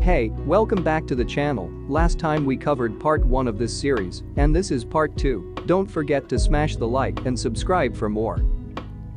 Hey, welcome back to the channel. Last time we covered part 1 of this series, and this is part 2. Don't forget to smash the like and subscribe for more.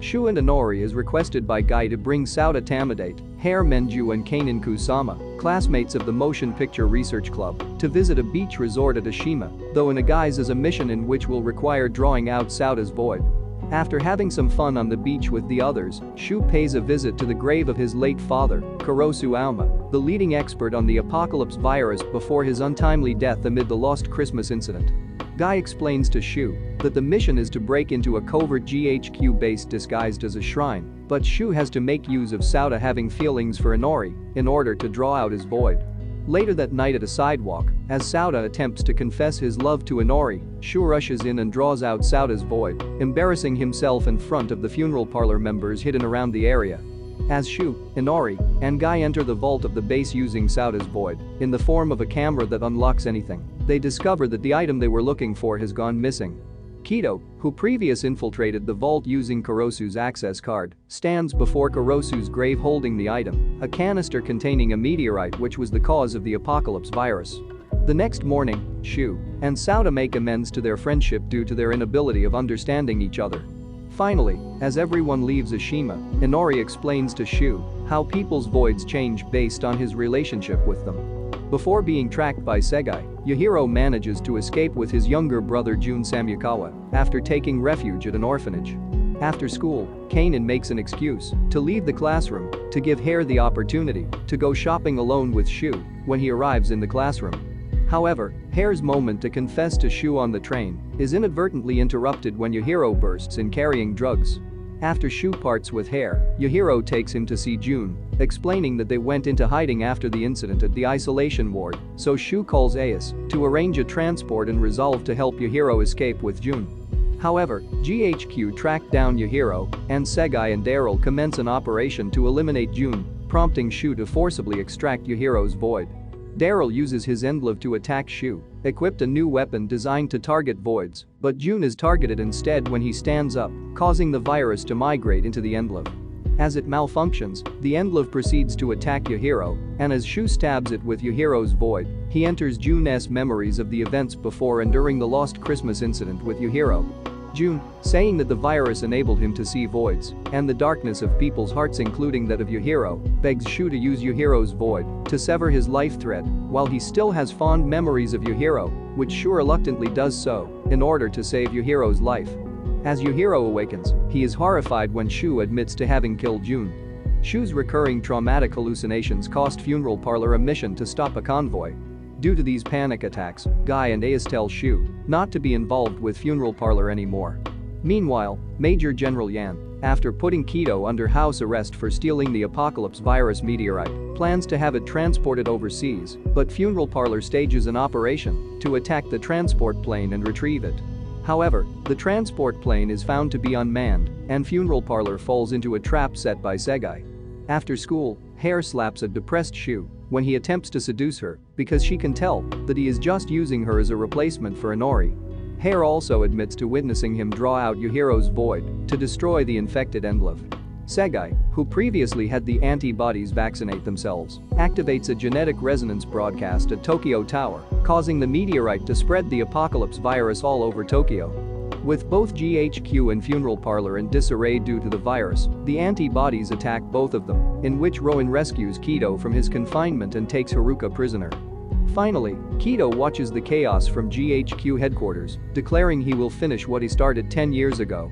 Shuu and Inori is requested by Gai to bring Sauta Tamidate, Hair Menju and Kainen Kusama, classmates of the Motion Picture Research Club, to visit a beach resort at Ashima, though in a guise as a mission in which will require drawing out Sauta's void. After having some fun on the beach with the others, Shuu pays a visit to the grave of his late father, Shuu Ouma, the leading expert on the apocalypse virus before his untimely death amid the Lost Christmas incident. Gai explains to Shuu that the mission is to break into a covert GHQ base disguised as a shrine, but Shuu has to make use of Sauta having feelings for Inori in order to draw out his void. Later that night at a sidewalk, as Sauta attempts to confess his love to Inori, Shuu rushes in and draws out Sauta's void, embarrassing himself in front of the funeral parlor members hidden around the area. As Shuu, Inori, and Gai enter the vault of the base using Sauta's void, in the form of a camera that unlocks anything, they discover that the item they were looking for has gone missing. Kido, who previously infiltrated the vault using Kurosu's access card, stands before Kurosu's grave holding the item, a canister containing a meteorite which was the cause of the apocalypse virus. The next morning, Shuu and Sauta make amends to their friendship due to their inability of understanding each other. Finally, as everyone leaves Ashima, Inori explains to Shuu how people's voids change based on his relationship with them. Before being tracked by Segai, Yujiro manages to escape with his younger brother Jun Samyukawa after taking refuge at an orphanage. After school, Kainen makes an excuse to leave the classroom to give Hair the opportunity to go shopping alone with Shuu when he arrives in the classroom. However, Hair's moment to confess to Shuu on the train is inadvertently interrupted when Yujiro bursts in carrying drugs. After Shuu parts with Hair, Yujiro takes him to see Jun, explaining that they went into hiding after the incident at the isolation ward, so Shuu calls Ace to arrange a transport and resolve to help Yujiro escape with Jun. However, GHQ track down Yujiro, and Segai and Daryl commence an operation to eliminate Jun, prompting Shuu to forcibly extract Yuhiro's void. Daryl uses his endlove to attack Shuu, equipped a new weapon designed to target voids, but Jun is targeted instead when he stands up, causing the virus to migrate into the endlove. As it malfunctions, the endlove proceeds to attack Yujiro, and as Shuu stabs it with Yuhiro's void, he enters Jun's memories of the events before and during the Lost Christmas incident with Yujiro. Jun, saying that the virus enabled him to see voids and the darkness of people's hearts including that of Yujiro, begs Shuu to use Yuhiro's void to sever his life thread while he still has fond memories of Yujiro, which Shuu reluctantly does so in order to save Yuhiro's life. As Yujiro awakens, he is horrified when Shuu admits to having killed Jun. Shu's recurring traumatic hallucinations cost Funeral Parlor a mission to stop a convoy. Due to these panic attacks, Gai and Ace tell Shuu not to be involved with Funeral Parlor anymore. Meanwhile, Major General Yan, after putting Kido under house arrest for stealing the apocalypse virus meteorite, plans to have it transported overseas, but Funeral Parlor stages an operation to attack the transport plane and retrieve it. However, the transport plane is found to be unmanned, and Funeral Parlor falls into a trap set by Segai. After school, Hair slaps a depressed Shuu when he attempts to seduce her because she can tell that he is just using her as a replacement for Inori. Hair also admits to witnessing him draw out Yuhiro's void to destroy the infected endlove. Segai, who previously had the antibodies vaccinate themselves, activates a genetic resonance broadcast at Tokyo Tower, causing the meteorite to spread the apocalypse virus all over Tokyo. With both GHQ and Funeral Parlor in disarray due to the virus, the antibodies attack both of them, in which Rowan rescues Kido from his confinement and takes Haruka prisoner. Finally, Kido watches the chaos from GHQ headquarters, declaring he will finish what he started 10 years ago.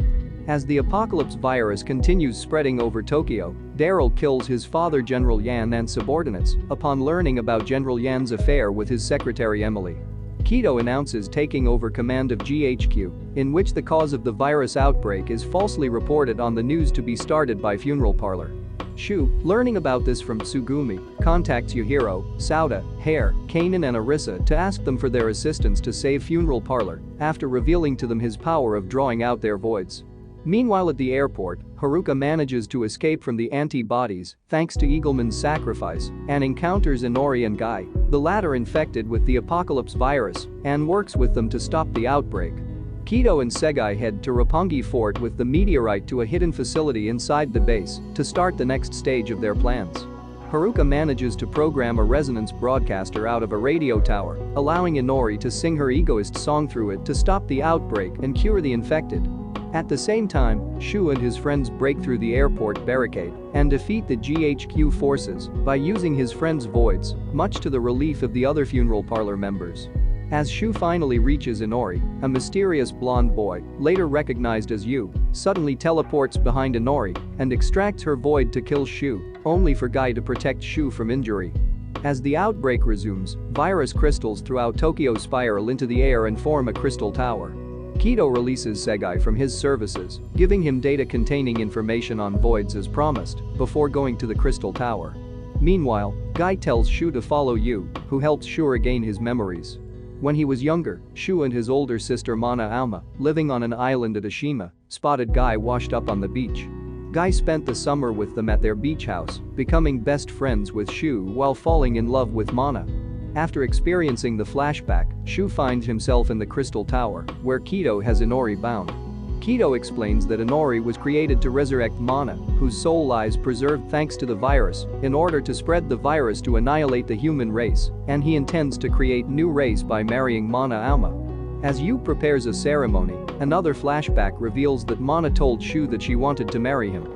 As the apocalypse virus continues spreading over Tokyo, Daryl kills his father General Yan and subordinates upon learning about General Yan's affair with his secretary Emily. Kido announces taking over command of GHQ, in which the cause of the virus outbreak is falsely reported on the news to be started by Funeral Parlor. Shuu, learning about this from Tsugumi, contacts Yujiro, Sauta, Hair, Kainen and Arisa to ask them for their assistance to save Funeral Parlor after revealing to them his power of drawing out their voids. Meanwhile at the airport, Haruka manages to escape from the antibodies thanks to Eagleman's sacrifice and encounters Inori and Gai, the latter infected with the apocalypse virus, and works with them to stop the outbreak. Kido and Segai head to Roppongi Fort with the meteorite to a hidden facility inside the base to start the next stage of their plans. Haruka manages to program a resonance broadcaster out of a radio tower, allowing Inori to sing her egoist song through it to stop the outbreak and cure the infected. At the same time, Shuu and his friends break through the airport barricade and defeat the GHQ forces by using his friend's voids, much to the relief of the other Funeral Parlor members. As Shuu finally reaches Inori, a mysterious blonde boy, later recognized as Yu, suddenly teleports behind Inori and extracts her void to kill Shuu, only for Gai to protect Shuu from injury. As the outbreak resumes, virus crystals throughout Tokyo spiral into the air and form a crystal tower. Kido releases Segai from his services, giving him data containing information on voids as promised, before going to the crystal tower. Meanwhile, Gai tells Shuu to follow Yu, who helps Shuu regain his memories. When he was younger, Shuu and his older sister Mana Auma, living on an island at Ashima, spotted Gai washed up on the beach. Gai spent the summer with them at their beach house, becoming best friends with Shuu while falling in love with Mana. After experiencing the flashback, Shuu finds himself in the Crystal Tower, where Kido has Inori bound. Kido explains that Inori was created to resurrect Mana, whose soul lies preserved thanks to the virus, in order to spread the virus to annihilate the human race, and he intends to create new race by marrying Mana Auma. As Yu prepares a ceremony, another flashback reveals that Mana told Shuu that she wanted to marry him.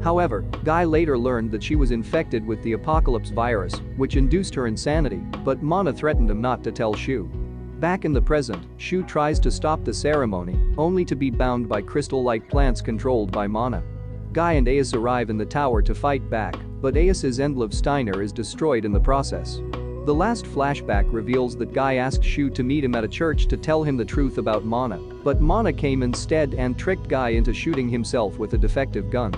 However, Gai later learned that she was infected with the apocalypse virus, which induced her insanity, but Mana threatened him not to tell Shuu. Back in the present, Shuu tries to stop the ceremony, only to be bound by crystal-like plants controlled by Mana. Gai and Ace arrive in the tower to fight back, but Ace's Endlove Steiner is destroyed in the process. The last flashback reveals that Gai asked Shuu to meet him at a church to tell him the truth about Mana, but Mana came instead and tricked Gai into shooting himself with a defective gun.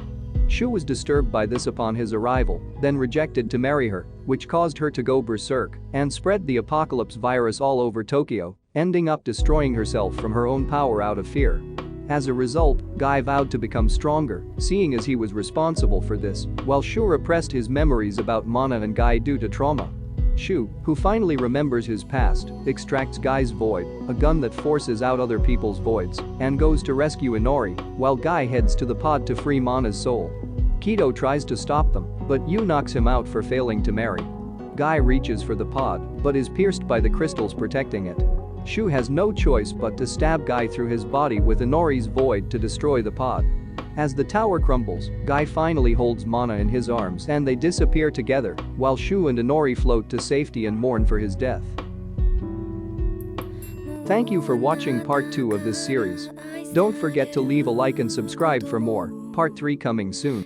Shuu was disturbed by this upon his arrival, then rejected to marry her, which caused her to go berserk and spread the apocalypse virus all over Tokyo, ending up destroying herself from her own power out of fear. As a result, Gai vowed to become stronger, seeing as he was responsible for this, while Shuu repressed his memories about Mana and Gai due to trauma. Shuu, who finally remembers his past, extracts Gai's void, a gun that forces out other people's voids, and goes to rescue Inori, while Gai heads to the pod to free Mana's soul. Kido tries to stop them, but Yu knocks him out for failing to marry. Gai reaches for the pod, but is pierced by the crystals protecting it. Shuu has no choice but to stab Gai through his body with Inori's void to destroy the pod. As the tower crumbles, Gai finally holds Mana in his arms and they disappear together, while Shuu and Inori float to safety and mourn for his death. Thank you for watching part 2 of this series. Don't forget to leave a like and subscribe for more, part 3 coming soon.